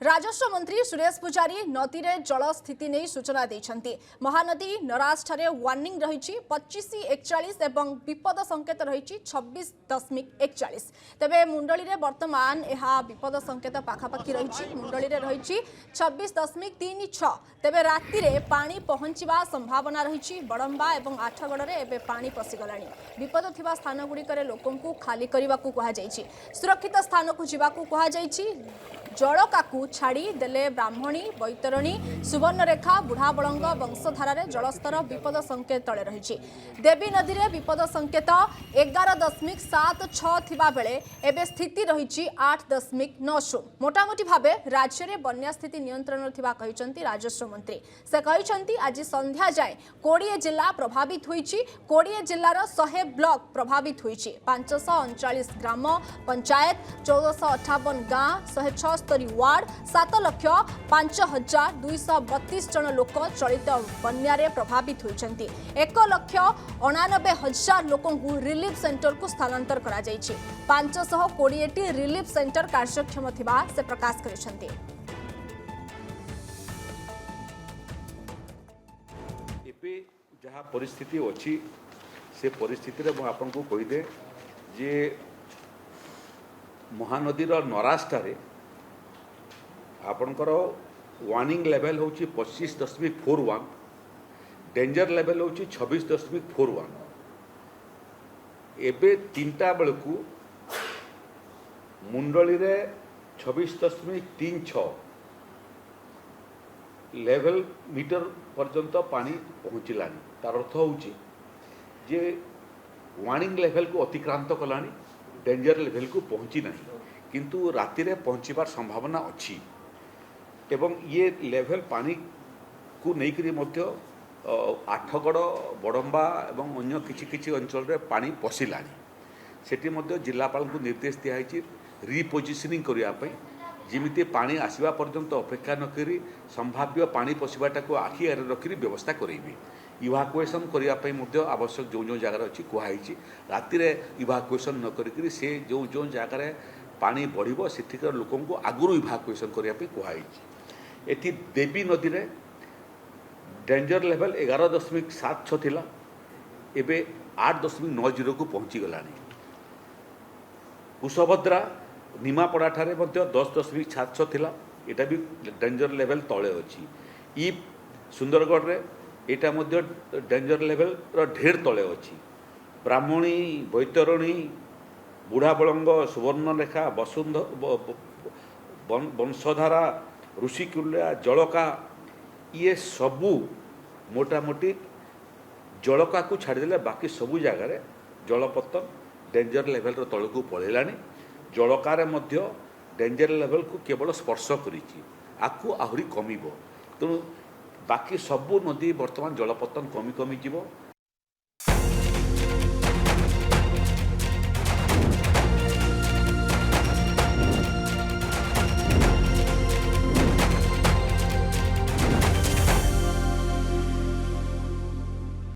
राजस्व मंत्री सुरेश पुजारी नदी रे जल स्थिति नहीं सूचना देइछन्ति। महानदी नराज ठारे वार्निंग रही 2541 एवं विपद संकेत रही 26.41। तेबे मुंडली रे वर्तमान यह विपद संकेत पाखापाखि रही मुंडली रे रही 26.36। तेबे राति रे पानी पहुंचवा संभावना रही बड़ंबा एवं आठगड़ रे एबे पानी पसिगलानी। विपद थिबा स्थान गुड़िकरे लोकंकु खाली करबाकू कहा जायछि। सुरक्षित स्थान को जीवाकू कहा जायछि। जलकाकू छाड़ी देले ब्राह्मणी बैतरणी सुवर्णरेखा बुढ़ाबलंग वंशधारा जलस्तर विपद संकेत तले रही। देवी नदी में विपद संकेत 11.76 थिबा बेले एबे स्थिति रही 8.90। मोटामोटी भावे राज्य में बन्या स्थिति नियंत्रण थिबा कहिसंती राजस्व मंत्री। से कहिसंती आज संध्या जाए 20 जिला प्रभावित होईछि। 20 जिल्लार 100 ब्लॉक प्रभावित होईछि। 539 ग्राम पंचायत 1458 गाँ 176 वार्ड 7,05,232 जन लोक चलित बन्यारे प्रभावित होइछन्ति। 1,99,000 लोकों को रिलीफ सेंटर को स्थानांतर करा जाइछि। 520 रिलीफ सेंटर कार्यक्षम थिबा से प्रकाश करिसन्ति। एपे जहाँ परिस्थिति अछि से परिस्थिति रे आपनको कहि दे जे महानदीर नरास्टारे आपणकर वार्निंग लेवल हूँ 25.41, डेंजर लेवल हूँ 26.41। एबे 3टा बेलू मुंडली रे 26.36 लेवल मीटर पर्यंत पानी पहुँचलानी। तार अर्थ हूँ जे वार्निंग लेवल को अतिक्रांत कलानी, डेंजर लेवल को पहुँची नहीं, किंतु राति रे पहुँचबार संभावना अच्छी। एवं ये लेवल पानी को लेकर आठगड़ बड़ंबा एवं अन्य किछि अंचल रे पानी पशिलानी। सेठी मध्य जिलापाल को निर्देश दिखाई रिपोजिशनिंग करने जिमिति पानी आसवा पर्यंत अपेक्षा न करी संभाव्य पानी पशिबाटा को आखि आगे रखी व्यवस्था करेंगे। इवाकुएसन करने आवश्यक जो जो जगार अच्छी कहुई राति इवाकुएसन न करी से जो जो जगार पानी बढ़ो सेठिकार लोक आगुरी इवाकुएसन करने कहुई। एटी देवी नदी रे डेंजर लेवल 11.76 थिला, एबे 8.90 को पहुँची गलानी। कुशभद्रा निमापड़ा ठारे 10.76 थिला, एटा भी डेंजर लेवल तले अच्छी। ई सुंदरगढ़ रे एटा मध्य डेंजर लेवल ढेर तले अच्छी। ब्राह्मणी बैतरणी बुढ़ाबलंग सुवर्णरेखा वंशधारा ऋषिकुल्या जलका ये सबू मोटामोटी जलका को छाड़देले बाकी सबू जगार जलपतन डेंजर लेवल तल को पलैलानी। जलकार मध्य डेंजर लेवल को केवल स्पर्श करिछि, आकु आहुरी कमिबो। तेणु बाकी सबू नदी वर्तमान जलपतन कमी कमी जीव।